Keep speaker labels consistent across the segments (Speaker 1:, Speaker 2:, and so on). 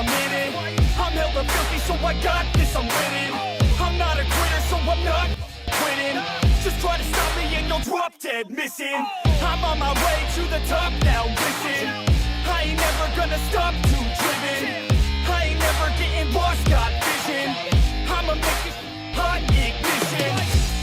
Speaker 1: I'm in it. I'm hella filthy, so I got this, I'm winning. I'm not a quitter, so I'm not quitting. Just try to stop me and you'll drop dead missing. I'm on my way to the top now, listen. I ain't never gonna stop, too driven. I ain't never getting lost, got vision. I'ma make this hot ignition.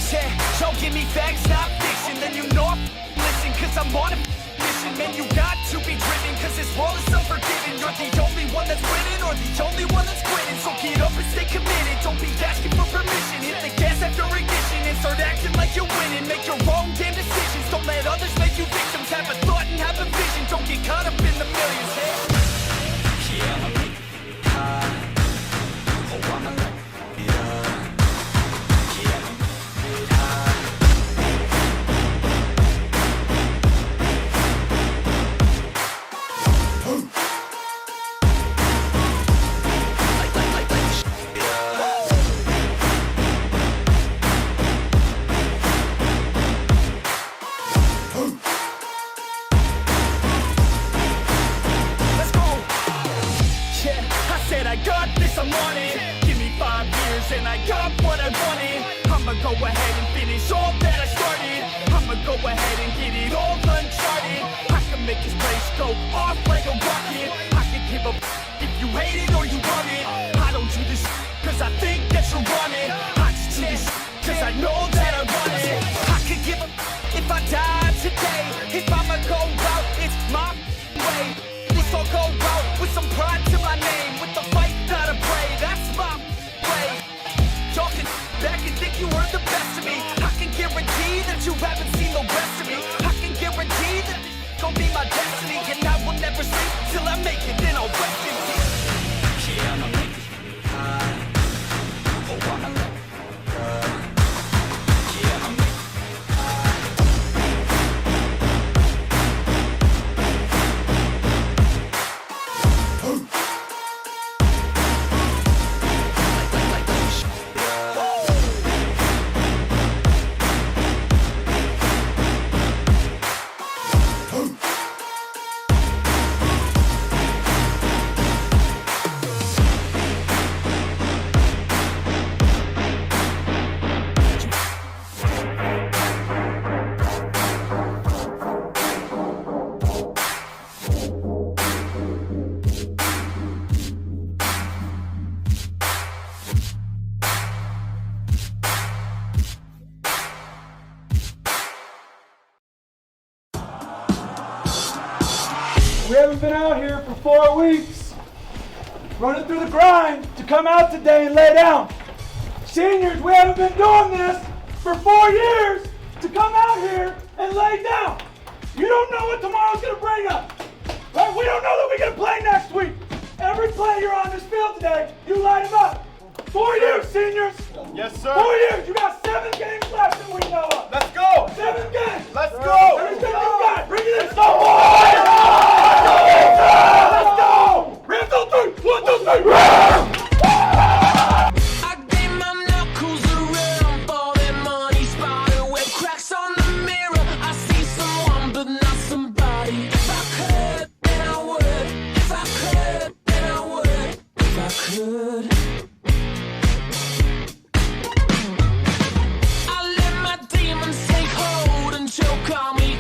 Speaker 1: Yeah, don't give me facts, not fiction. Then you know I'm listen, cause I'm on a mission. Man, you got to be driven, cause this world is unforgiving. You're the only one that's winning, or the only one that's quitting. So get up and stay committed, don't be asking for permission. Hit the gas after ignition and start acting like you're winning. Make your own damn decisions, don't let others make you victims. Have a thought and have a vision, don't get caught up in the millions. Yeah, I'ma make it high. Oh, I'ma light it up. Yeah, I'ma make it high. And I got what I wanted. I'ma go ahead and finish all that I started. I'ma go ahead and get it all uncharted. I can make this place go off like a rocket. I can give a if you hate it or you want it. I don't do this cause I think that you're on it. I just do this cause I know that I want it. I could give a if I die today. If I'ma go out, it's my way. At least I'll go out with some pride to my name. With the fight, not a pray, that's my way. Y'all can back and think you heard the best of me. I can guarantee that you haven't seen the rest of me. I can guarantee that this gon' be my destiny. And I will never sleep till I make it, then I'll rest in peace. Yeah, I'ma make it high. Oh, I'ma let it go. Yeah, I'ma make it high.
Speaker 2: We haven't been out here for 4 weeks, running through the grind to come out today and lay down. Seniors, we haven't been doing this for 4 years to come out here and lay down. You don't know what tomorrow's gonna bring us, right? We don't know that we're gonna play next week. Every player on this field today, you light them up. 4 years, seniors.
Speaker 3: Yes, sir.
Speaker 2: 4 years. You got 7 games left that we know of.
Speaker 3: Let's go.
Speaker 2: 7 games.
Speaker 3: Let's go.
Speaker 2: Everything you got. Bring it in. Let's go. Rams on 3. 1, 2, 3. Rams.
Speaker 4: I gave my knuckles around for that money spotted with cracks on the mirror. I see someone, but not somebody. If I could, then I would. If I could, then I would. If I could. I let my demons take hold and choke on me.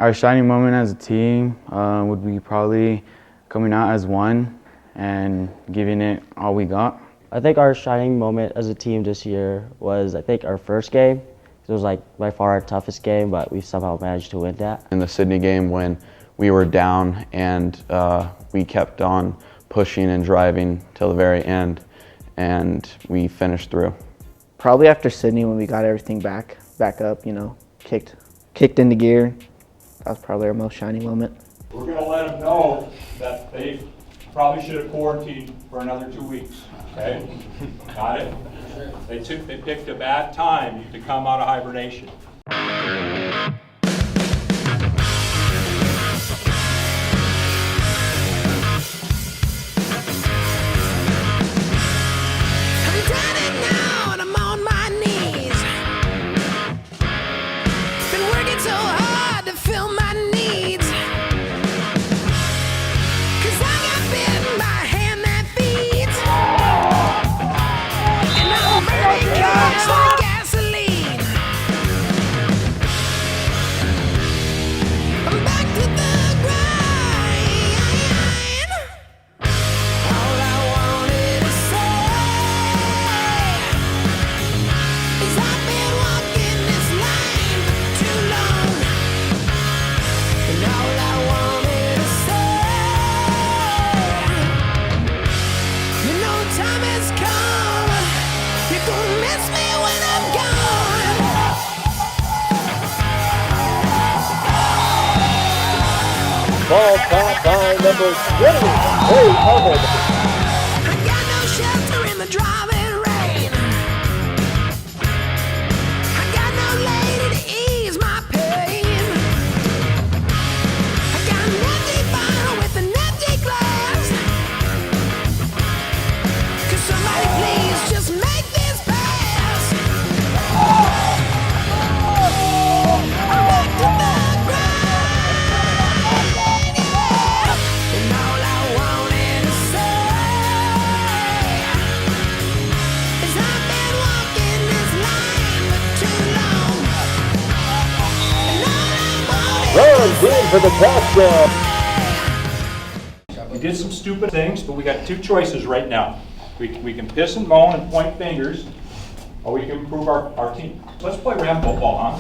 Speaker 3: Our shining moment as a team would be probably coming out as one and giving it all we got.
Speaker 5: I think our shining moment as a team this year was, I think, our first game. It was like by far our toughest game, but we somehow managed to win that.
Speaker 6: In the Sydney game when we were down and we kept on pushing and driving till the very end, and we finished through.
Speaker 7: Probably after Sydney when we got everything back up, you know, kicked into gear. That was probably our most shining moment.
Speaker 8: We're going to let them know that they probably should have quarantined for another 2 weeks. Okay? Got it? They picked a bad time to come out of hibernation.
Speaker 9: Ball caught by number 20, Fuego.
Speaker 4: I got no shelter in the driving rain. I got no lady to ease my pain. I got an empty bottle with an empty glass. Could somebody please just make this pass? I'm back to the
Speaker 9: Runs in for the touchdown.
Speaker 8: We did some stupid things, but we got two choices right now. We can piss and moan and point fingers, or we can improve our team. Let's play Ram football, huh?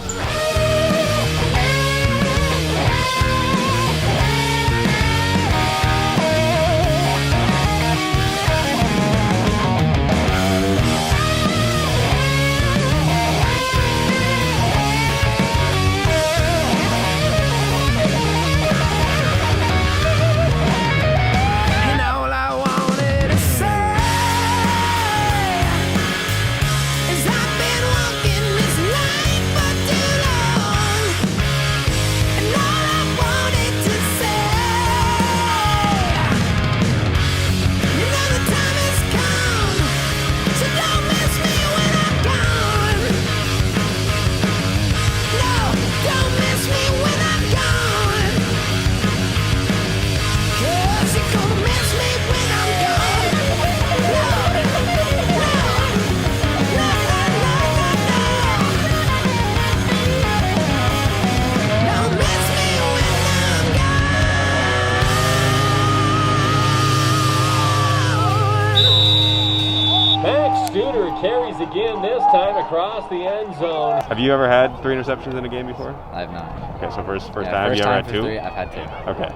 Speaker 9: Carries again, this time across the end zone.
Speaker 10: Have you ever had 3 interceptions in a game before?
Speaker 11: I have not.
Speaker 10: Okay, so first
Speaker 11: Yeah,
Speaker 10: time.
Speaker 11: First
Speaker 10: You ever
Speaker 11: time
Speaker 10: had 2?
Speaker 11: 3, I've had 2.
Speaker 10: Okay.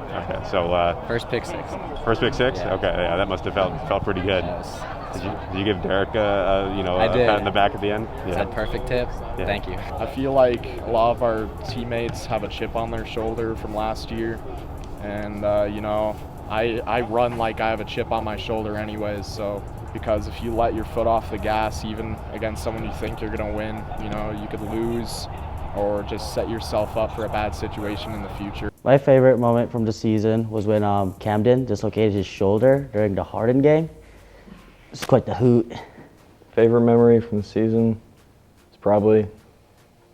Speaker 10: So
Speaker 11: first pick 6.
Speaker 10: First pick 6?
Speaker 11: Yeah.
Speaker 10: Okay, yeah, that must have felt pretty good. Did you give Derek a pat in the back at the end?
Speaker 11: Yeah. Said perfect tip. Yeah. Thank you.
Speaker 12: I feel like a lot of our teammates have a chip on their shoulder from last year, and I run like I have a chip on my shoulder anyways, so because if you let your foot off the gas, even against someone you think you're going to win, you could lose or just set yourself up for a bad situation in the future.
Speaker 5: My favorite moment from the season was when Camden dislocated his shoulder during the Harden game. It's quite the hoot.
Speaker 13: Favorite memory from the season is probably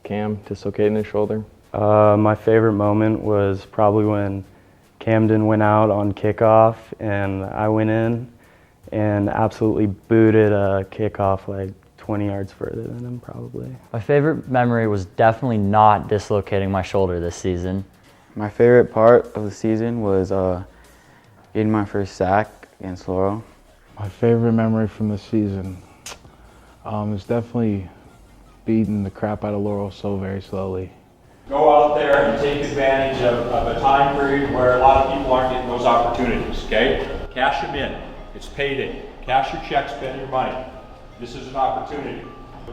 Speaker 13: Cam dislocating his shoulder.
Speaker 14: My favorite moment was probably when Camden went out on kickoff and I went in and absolutely booted a kickoff like 20 yards further than him probably.
Speaker 15: My favorite memory was definitely not dislocating my shoulder this season.
Speaker 3: My favorite part of the season was getting my first sack against Laurel.
Speaker 15: My favorite memory from the season is definitely beating the crap out of Laurel so very slowly.
Speaker 8: Go out there and take advantage of a time period where a lot of people aren't getting those opportunities, okay? Cash them in. It's payday. Cash your checks, spend your money. This is an opportunity.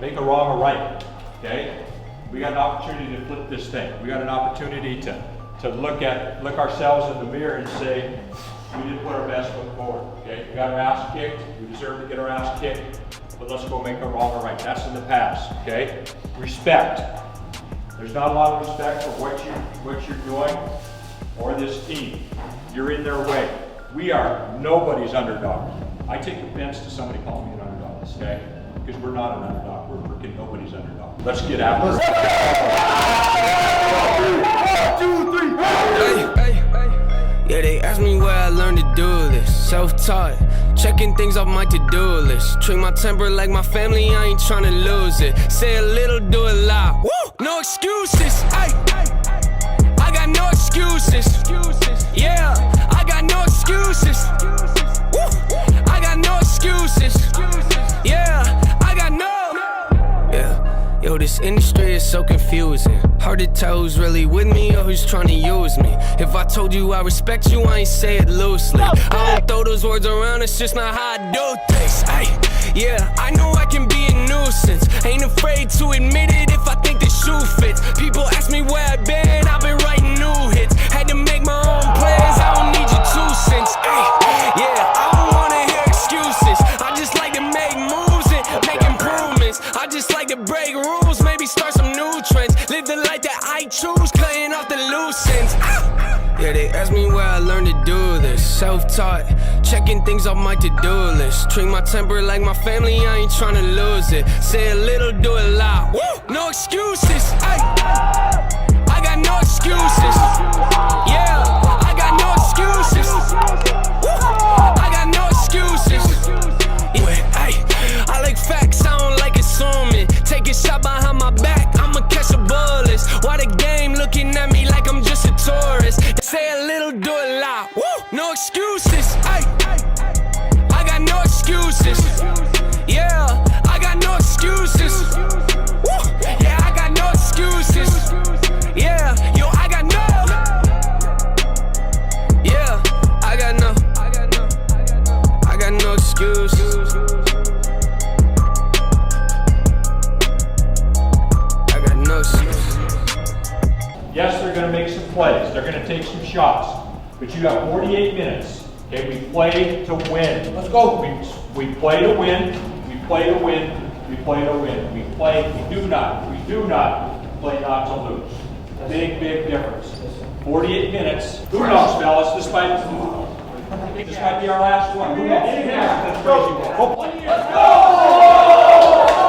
Speaker 8: Make a wrong a right, okay? We got an opportunity to flip this thing. We got an opportunity to look ourselves in the mirror and say, we didn't put our best foot forward, okay? We got our ass kicked. We deserve to get our ass kicked, but let's go make a wrong a right. That's in the past, okay? Respect. There's not a lot of respect for what you're doing or this team. You're in their way. We are nobody's underdog. I take offense to somebody calling me an underdog this day, because we're not an underdog. We're freaking nobody's underdog. Let's get after it. 1, 2, 3.
Speaker 4: Hey. Yeah, they asked me where I learned to do this. Self-taught, checking things off my to-do list. Treat my temper like my family, I ain't tryna lose it. Say a little, do a lot. Woo! No excuses. Ay. I got no excuses. Yeah, I got no excuses. Woo! I got no excuses. Yeah, I got no. Yeah. Yo, this industry is so confusing. Hard to tell who's really with me or who's trying to use me. If I told you I respect you, I ain't say it loosely. I don't throw those words around, it's just not how I do things. Ay, yeah, I know I can be a nuisance. Ain't afraid to admit it if I think the shoe fits. People ask me where I've been writing new hits. Had to make my own plans, I don't need your 2 cents. Ay, yeah, I don't wanna hear excuses. I just like to make moves and make improvements. I just like to break rules, maybe start some new trends. Live the life that I choose, cutting off the loose ends. Yeah, they asked me where I learned to do this. Self-taught, checking things off my to-do list. Treat my temper like my family, I ain't tryna lose it. Say a little, do a lot. Woo! No excuses. Ay. I got no excuses. Yeah, I got no excuses. Woo! I got no excuses. Yeah, ay. I like facts, I don't like assuming. Take a shot behind my back, I'ma catch a bullets. Why the game looking at me like I'm just a tourist? Say a little, do a lot. Woo! No excuses. Ay. I got no excuses. Yeah, I got no excuses. Woo! Yeah, I got no excuses. Yeah, yo, I got no. Yeah, I got no excuses.
Speaker 8: Yes, they're going to make some plays. They're going to take some shots. But you have 48 minutes. Okay, we play to win. Let's go. We play to win. We play to win. We play to win. We do not play not to lose. Big difference. 48 minutes. Who knows, fellas? This might be our last one. Who knows? Let's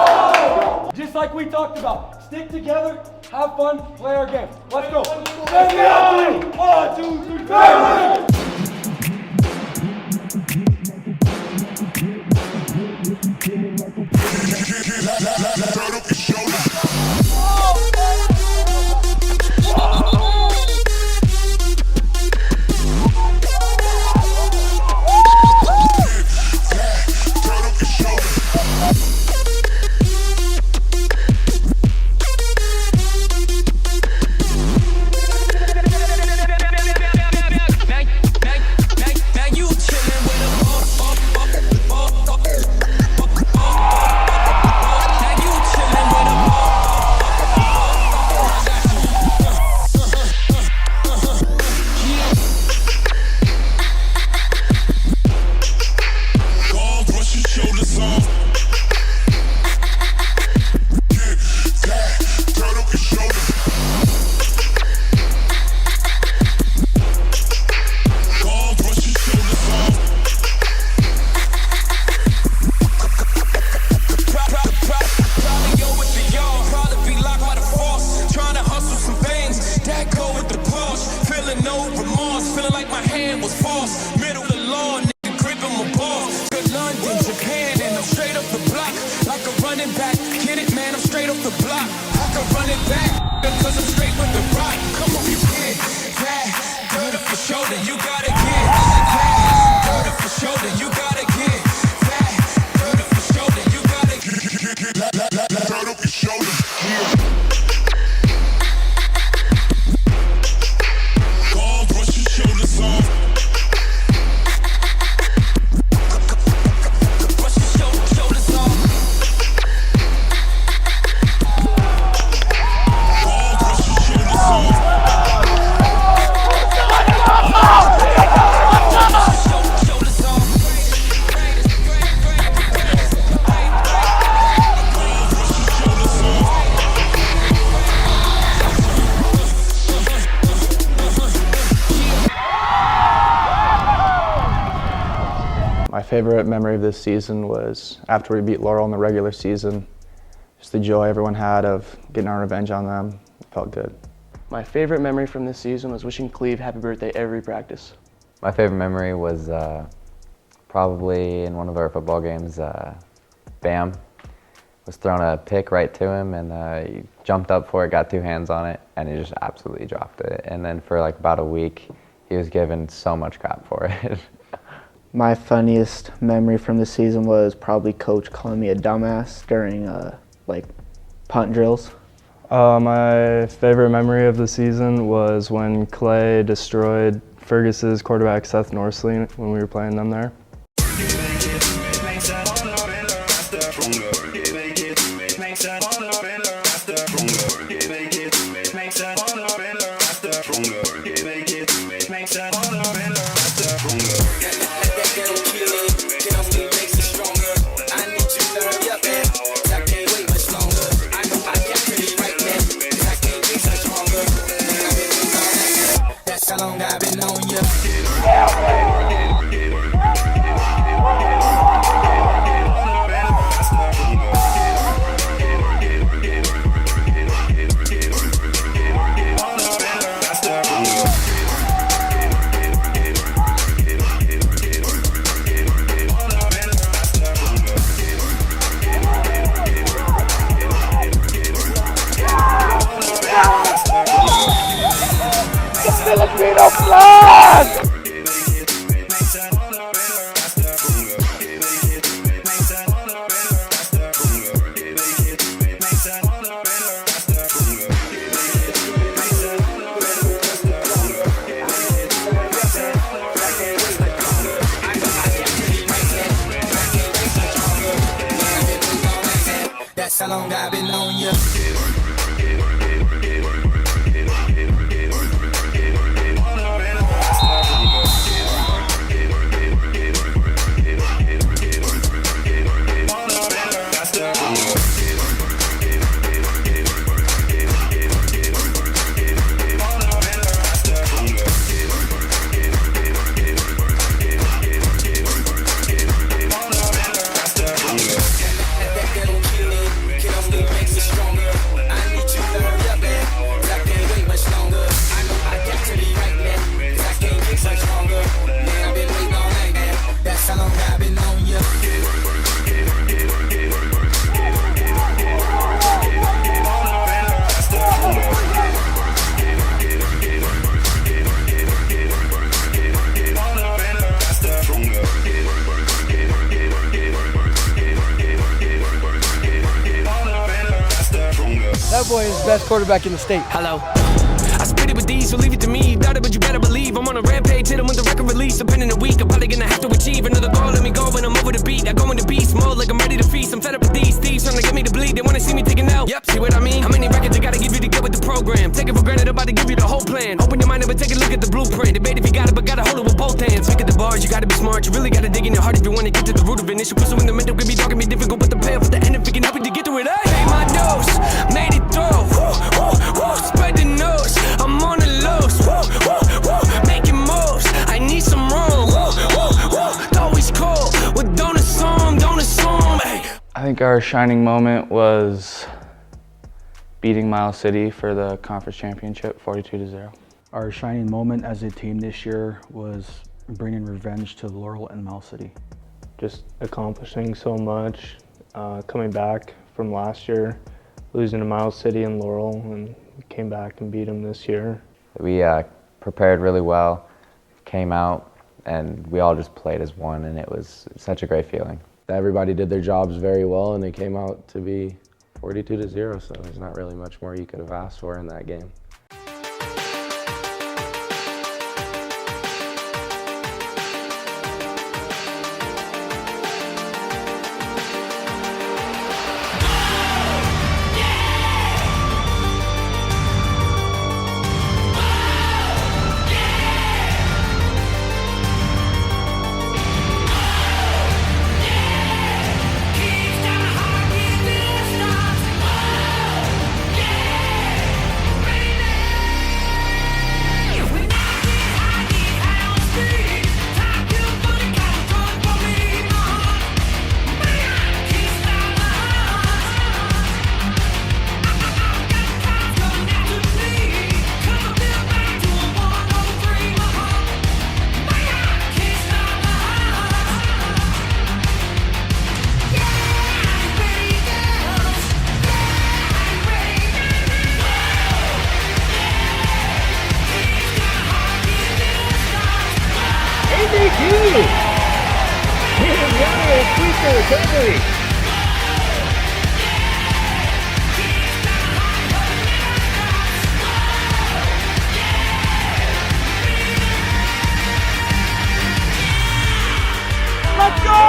Speaker 8: go!
Speaker 2: Just like we talked about, stick together, have fun, play our game. Let's go. 1, 2, 3, go!
Speaker 13: favorite memory of this season was after we beat Laurel in the regular season, just the joy everyone had of getting our revenge on them. It felt good.
Speaker 16: My favorite memory from this season was wishing Cleve happy birthday every practice.
Speaker 11: My favorite memory was probably in one of our football games, Bam was throwing a pick right to him, and he jumped up for it, got 2 hands on it, and he just absolutely dropped it. And then for like about a week, he was given so much crap for it.
Speaker 7: My funniest memory from the season was probably Coach calling me a dumbass during like punt drills.
Speaker 14: My favorite memory of the season was when Clay destroyed Fergus's quarterback Seth Norsley when we were playing them there.
Speaker 2: Filipino flag!
Speaker 4: That's how long I've been on you.
Speaker 17: That boy is the best quarterback in the state.
Speaker 4: Hello. I spit it with these, so leave it to me. Doubt it, but you better believe I'm on a rampage. Hit 'em with the record release. Up in a week, I'm probably gonna have to achieve another goal. Let me go when I'm over the beat. I go in the beast mode like I'm ready to feast. I'm fed up with these thieves trying to get me to bleed. They wanna see me taking out. Yep, see what I mean? How many records I gotta give you to get with the program? Take it for granted, I'm about to give you the whole plan. Open your mind up and take a look at the blueprint. Debate if you got it, but gotta hold it with both hands. Look at the bars, you gotta be smart. You really gotta dig in your heart if you wanna get to the root of it. Issue pursue in the mental can be dark and be difficult, but the payoff at the end if it can help you to get through it. Hey, pay my dose, made it through. Spread the nose, I'm on the loose. Making moves, I need some room. Always cold, but don't assume, hey.
Speaker 3: I think our shining moment was beating Miles City for the conference championship, 42-0.
Speaker 18: Our shining moment as a team this year was bringing revenge to Laurel and Miles City.
Speaker 13: Just accomplishing so much, coming back from last year, losing to Miles City and Laurel, and came back and beat them this year.
Speaker 11: We prepared really well, came out, and we all just played as one, and it was such a great feeling.
Speaker 6: Everybody did their jobs very well, and they came out to be 42-0, so there's not really much more you could have asked for in that game.
Speaker 4: Rain
Speaker 9: Baker, take the lead.
Speaker 1: Let's go!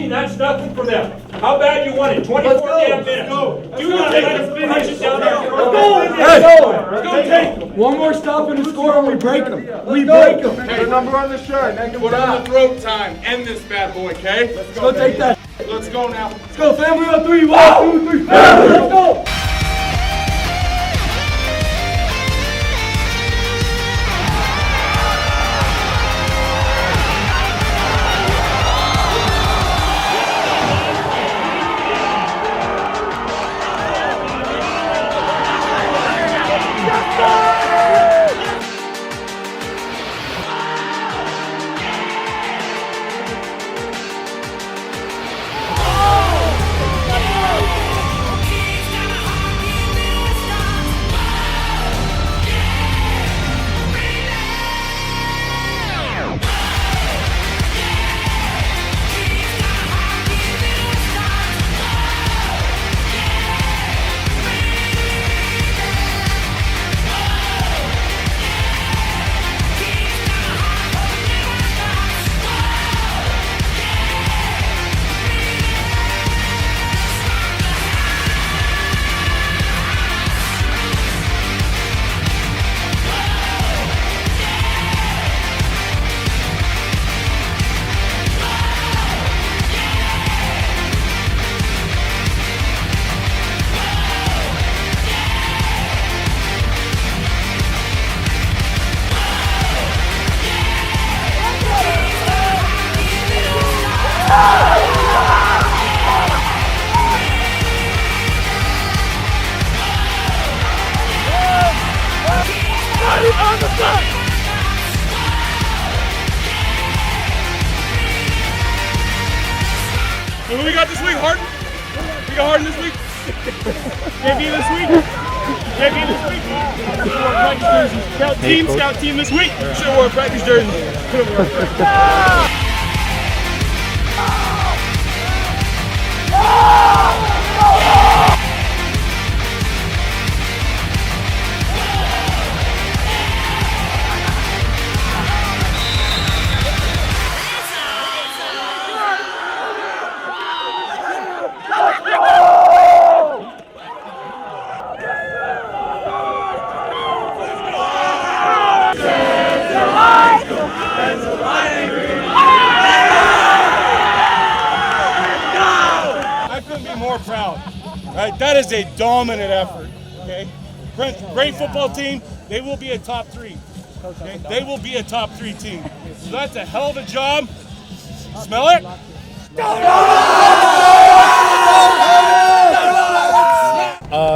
Speaker 1: That's nothing for them. How bad you want it? 24 damn minutes. Do not let us punch it down there.
Speaker 2: Let's go, take one more stop in the score and we break them. We break them.
Speaker 19: Hey, number on the shirt. Put on the throat time. End this bad boy, okay?
Speaker 2: Let's go take that.
Speaker 19: Let's go now.
Speaker 2: Let's go, family on 3. 1, 2, 3, family. Let's go.
Speaker 19: And who we got this week? Harden? We got Harden this week? JV this week? JV this week? Practice jerseys. Scout team this week. Should have worn practice jerseys. Could have worn practice. Right, that is a dominant effort. Okay, great football team. They will be a top 3. Okay? They will be a top 3 team. So that's a hell of a job. Smell it?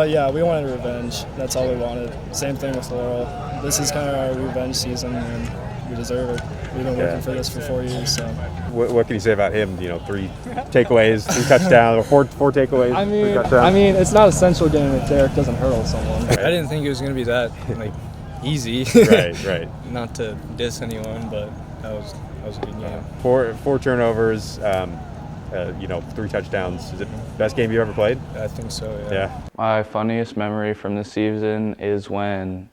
Speaker 20: Yeah, we wanted revenge. That's all we wanted. Same thing with Laurel. This is kind of our revenge season, and we deserve it. We've been working for this for 4 years. So.
Speaker 10: What can you say about him? You know, 3 takeaways, 3 touchdowns, or 4 takeaways.
Speaker 20: I mean, it's not essential game if Derek doesn't hurdle someone.
Speaker 21: I didn't think it was going to be that easy.
Speaker 10: Right.
Speaker 21: Not to diss anyone, but that was a good game.
Speaker 10: 4 turnovers. 3 touchdowns. Is it the best game you ever played?
Speaker 21: I think so, yeah.
Speaker 22: My funniest memory from this season is when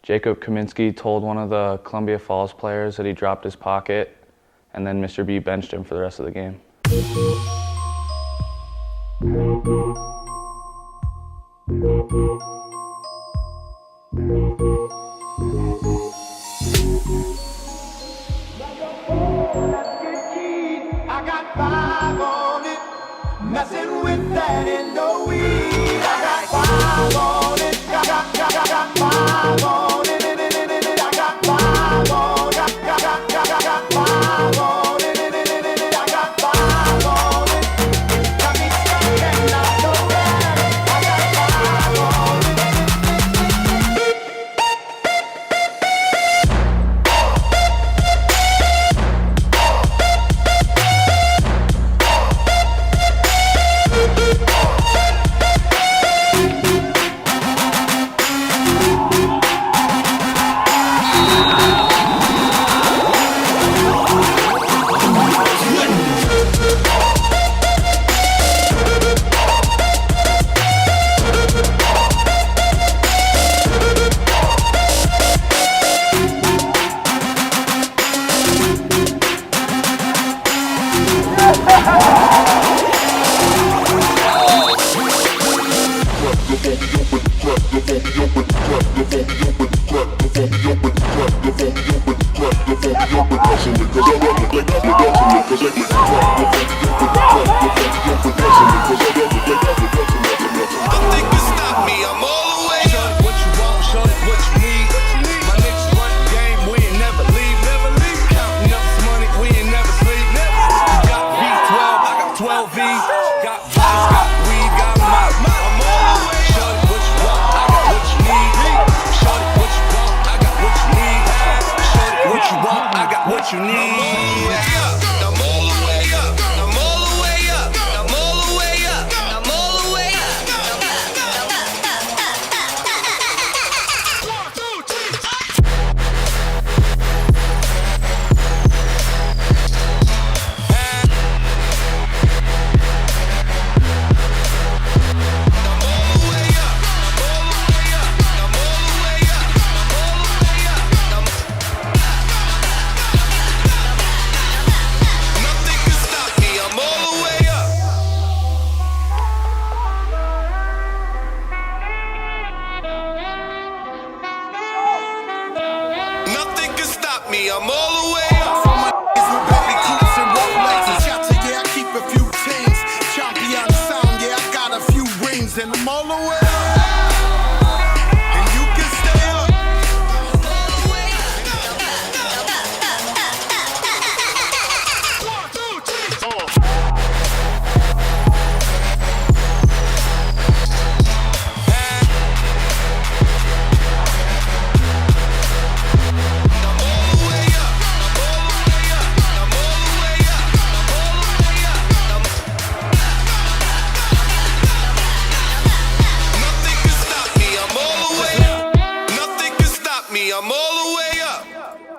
Speaker 22: Jacob Kaminsky told one of the Columbia Falls players that he dropped his pocket, and then Mr. B benched him for the rest of the game.
Speaker 4: I got 5 on it, messing with that in the weed. I got 5 on it, got 5 on it, I got 5 on it, got 5 on it, I got 5 on it. Got me stuck and not so bad. I got 5 on it.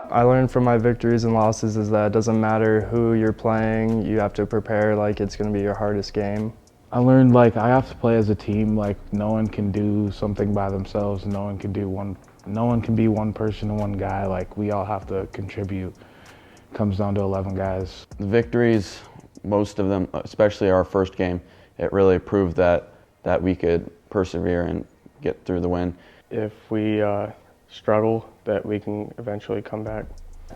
Speaker 13: I learned from my victories and losses is that it doesn't matter who you're playing, you have to prepare like it's going to be your hardest game.
Speaker 15: I learned like I have to play as a team. Like no one can do something by themselves. No one can be one person and one guy. Like we all have to contribute. It comes down to 11 guys.
Speaker 6: The victories, most of them, especially our first game, it really proved that we could persevere and get through the win.
Speaker 13: If we struggle, that we can eventually come back.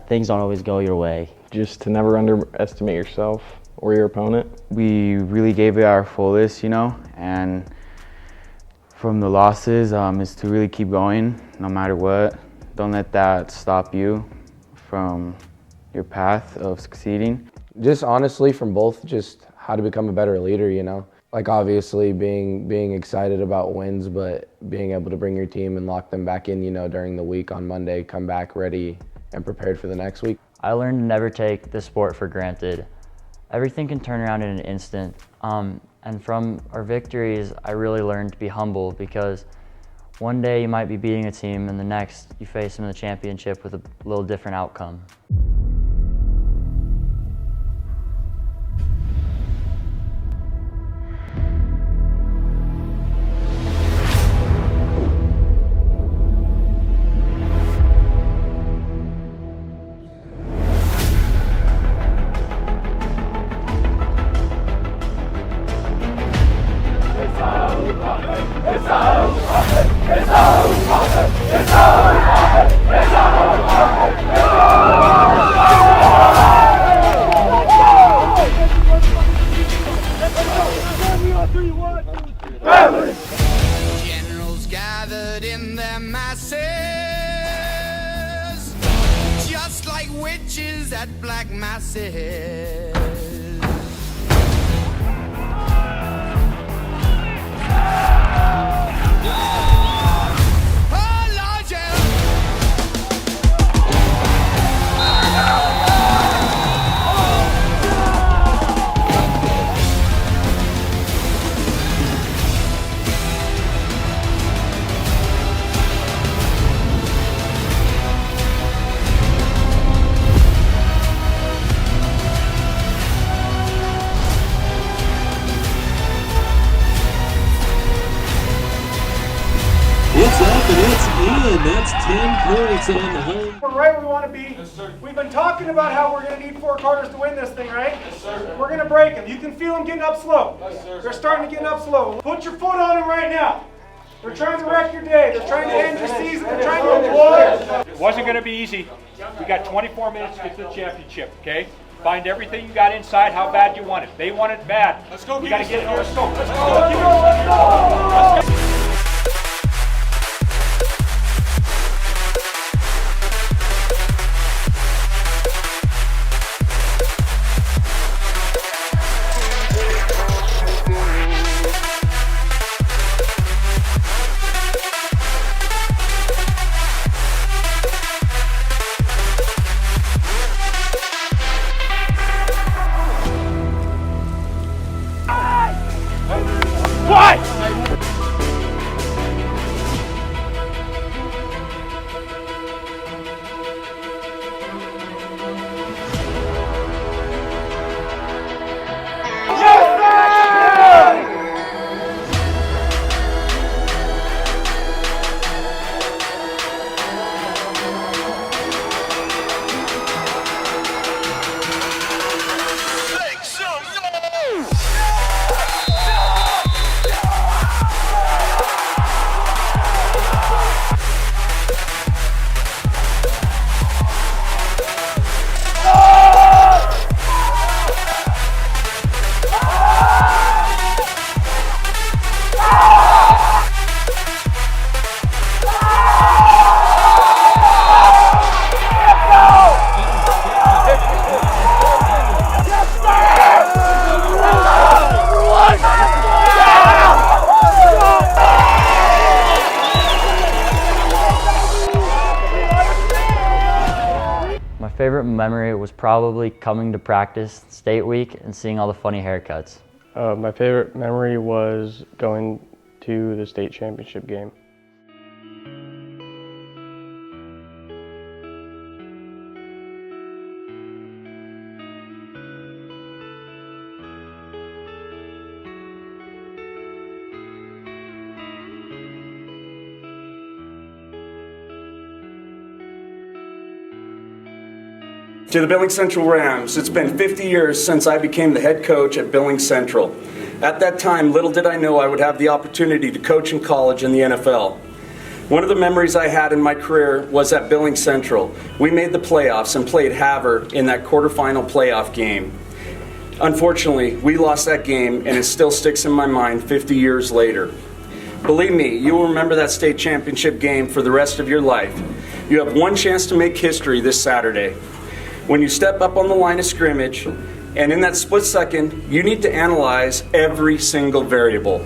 Speaker 5: Things don't always go your way.
Speaker 13: Just to never underestimate yourself or your opponent.
Speaker 3: We really gave it our fullest, you know, and from the losses is to really keep going no matter what. Don't let that stop you from your path of succeeding.
Speaker 12: Just honestly from both, just how to become a better leader, you know. Like obviously being excited about wins, but being able to bring your team and lock them back in, you know, during the week on Monday, come back ready and prepared for the next week.
Speaker 5: I learned to never take the sport for granted. Everything can turn around in an instant. And from our victories, I really learned to be humble because one day you might be beating a team and the next you face them in the championship with a little different outcome.
Speaker 4: says.
Speaker 8: It's up and it's in. That's 10 points on the home.
Speaker 2: We're right where we want to be. Yes, sir. We've been talking about how we're going to need 4 quarters to win this thing, right? Yes, sir. We're going to break them. You can feel them getting up slow. Yes, sir. They're starting to get up slow. Put your foot on them right now. They're trying to wreck your day. They're trying to end your season. They're trying to avoid.
Speaker 16: It wasn't going to be easy. We got 24 minutes to get to the championship, okay? Find everything you got inside, how bad you want it. They want it bad. Let's go. We got to get it here. Let's go. Let's go. Let's go. Let's go.
Speaker 5: Favorite memory was probably coming to practice state week and seeing all the funny haircuts.
Speaker 13: My favorite memory was going to the state championship game.
Speaker 23: To the Billings Central Rams, it's been 50 years since I became the head coach at Billings Central. At that time, little did I know I would have the opportunity to coach in college and the NFL. One of the memories I had in my career was at Billings Central. We made the playoffs and played Havre in that quarterfinal playoff game. Unfortunately, we lost that game and it still sticks in my mind 50 years later. Believe me, you will remember that state championship game for the rest of your life. You have one chance to make history this Saturday. When you step up on the line of scrimmage, and in that split second, you need to analyze every single variable.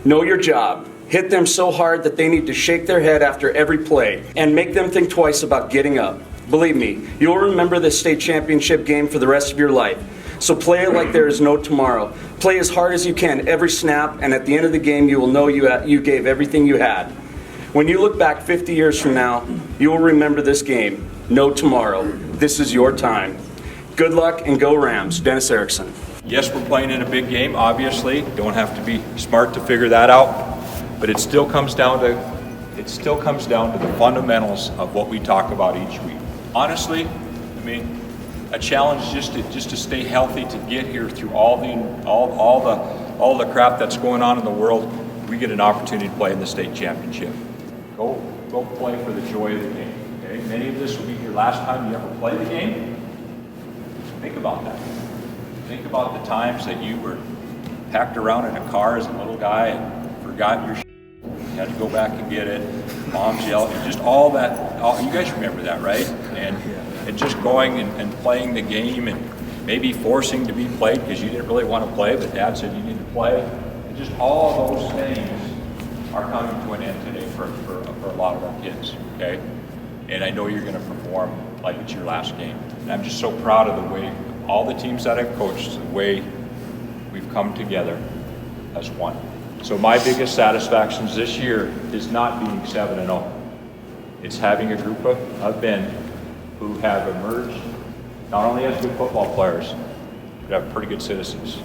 Speaker 23: Know your job. Hit them so hard that they need to shake their head after every play, and make them think twice about getting up. Believe me, you'll remember this state championship game for the rest of your life. So play it like there is no tomorrow. Play as hard as you can every snap, and at the end of the game, you will know you gave everything you had. When you look back 50 years from now, you will remember this game. No tomorrow. This is your time. Good luck and go Rams. Dennis Erickson.
Speaker 16: Yes, we're playing in a big game, obviously. Don't have to be smart to figure that out. But it still comes down to the fundamentals of what we talk about each week. Honestly, I mean, a challenge just to stay healthy, to get here through all the crap that's going on in the world. We get an opportunity to play in the state championship. Go play for the joy of the game. Okay? Many of this will be your last time you ever play the game. Think about that. Think about the times that you were packed around in a car as a little guy and forgot your shit. You had to go back and get it. Moms yelled, just all that. You guys remember that, right? And and just going and playing the game and maybe forcing to be played because you didn't really want to play, but Dad said you need to play. And just all those things are coming to an end today for a lot of our kids, okay? And I know you're going to perform like it's your last game. And I'm just so proud of the way all the teams that I've coached, the way we've come together as one. So my biggest satisfactions this year is not being 7-0. It's having a group of men who have emerged not only as good football players, but have pretty good citizens.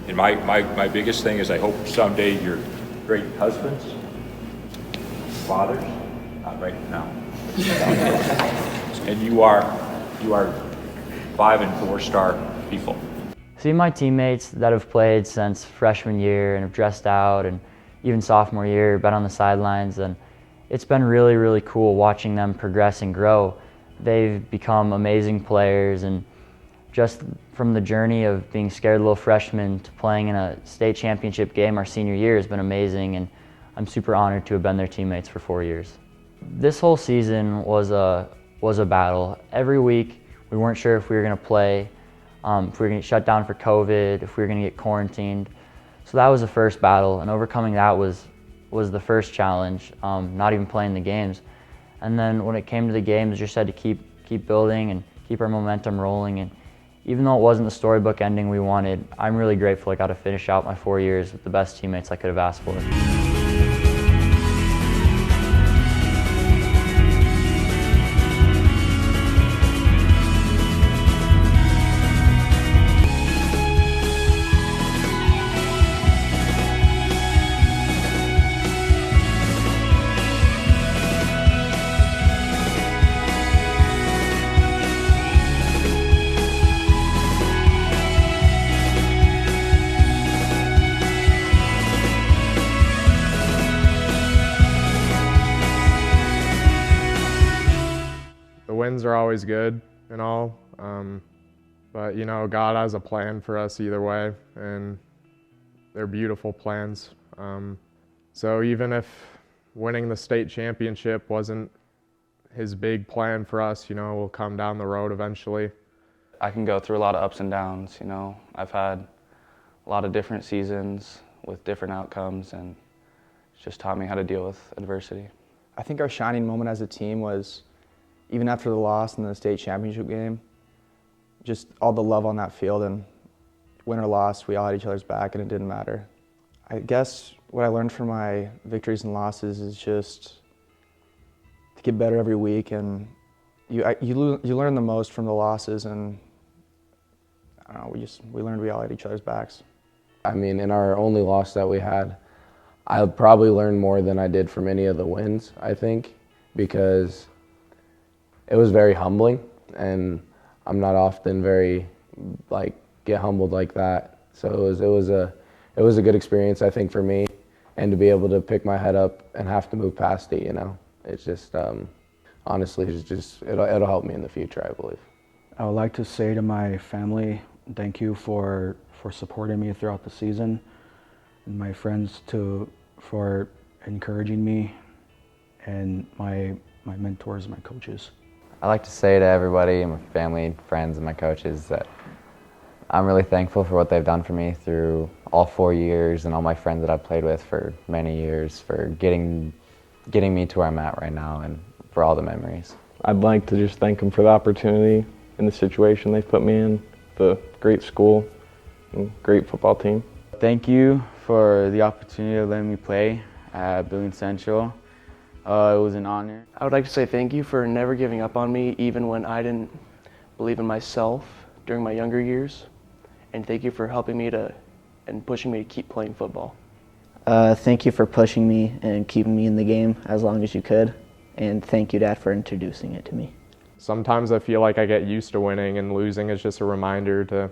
Speaker 16: And my biggest thing is I hope someday you're great husbands, fathers, not right now. And you are 5- and 4-star people.
Speaker 5: Seeing my teammates that have played since freshman year and have dressed out and even sophomore year, been on the sidelines, and it's been really, really cool watching them progress and grow. They've become amazing players, and just from the journey of being scared little freshmen to playing in a state championship game our senior year has been amazing, and I'm super honored to have been their teammates for 4 years. This whole season was a battle. Every week we weren't sure if we were going to play, if we were going to get shut down for COVID, if we were going to get quarantined. So that was the first battle, and overcoming that was the first challenge, not even playing the games. And then when it came to the games, just had to keep building and keep our momentum rolling. And even though it wasn't the storybook ending we wanted, I'm really grateful I got to finish out my 4 years with the best teammates I could have asked for.
Speaker 7: Wins are always good and all, but you know, God has a plan for us either way, and they're beautiful plans. So even if winning the state championship wasn't his big plan for us, you know, we'll come down the road eventually.
Speaker 22: I can go through a lot of ups and downs, you know. I've had a lot of different seasons with different outcomes, and it's just taught me how to deal with adversity.
Speaker 14: I think our shining moment as a team was even after the loss in the state championship game, just all the love on that field, and win or loss, we all had each other's back and it didn't matter. I guess what I learned from my victories and losses is just to get better every week, and you learn the most from the losses, and I don't know, we learned we all had each other's backs.
Speaker 12: I mean, in our only loss that we had, I probably learned more than I did from any of the wins, I think, because it was very humbling, and I'm not often get humbled like that. So it was a good experience, I think, for me, and to be able to pick my head up and have to move past it, you know. It's just, honestly, it'll help me in the future, I believe.
Speaker 18: I would like to say to my family, thank you for supporting me throughout the season, and my friends for encouraging me, and my mentors and my coaches.
Speaker 11: I like to say to everybody, my family, friends, and my coaches, that I'm really thankful for what they've done for me through all 4 years, and all my friends that I've played with for many years, for getting me to where I'm at right now, and for all the memories.
Speaker 17: I'd like to just thank them for the opportunity and the situation they've put me in, the great school and great football team.
Speaker 3: Thank you for the opportunity of letting me play at Billings Central. It was an honor.
Speaker 24: I would like to say thank you for never giving up on me, even when I didn't believe in myself during my younger years. And thank you for helping me and pushing me to keep playing football.
Speaker 25: Thank you for pushing me and keeping me in the game as long as you could. And thank you, Dad, for introducing it to me.
Speaker 7: Sometimes I feel like I get used to winning, and losing is just a reminder to,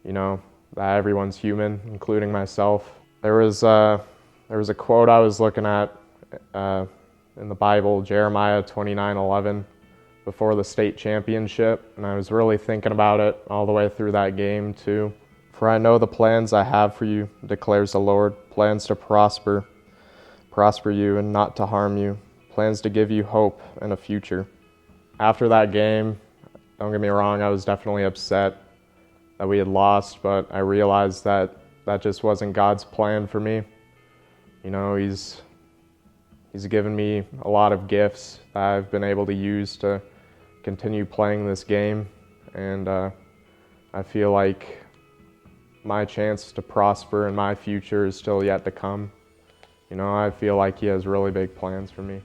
Speaker 7: you know, that everyone's human, including myself. There was a quote I was looking at in the Bible, Jeremiah 29:11, before the state championship, and I was really thinking about it all the way through that game too. For I know the plans I have for you, declares the Lord, plans to prosper you and not to harm you, plans to give you hope and a future. after that game, don't get me wrong, I was definitely upset that we had lost, but I realized that that just wasn't God's plan for me. You know, He's given me a lot of gifts that I've been able to use to continue playing this game, and I feel like my chance to prosper in my future is still yet to come. You know, I feel like He has really big plans for me.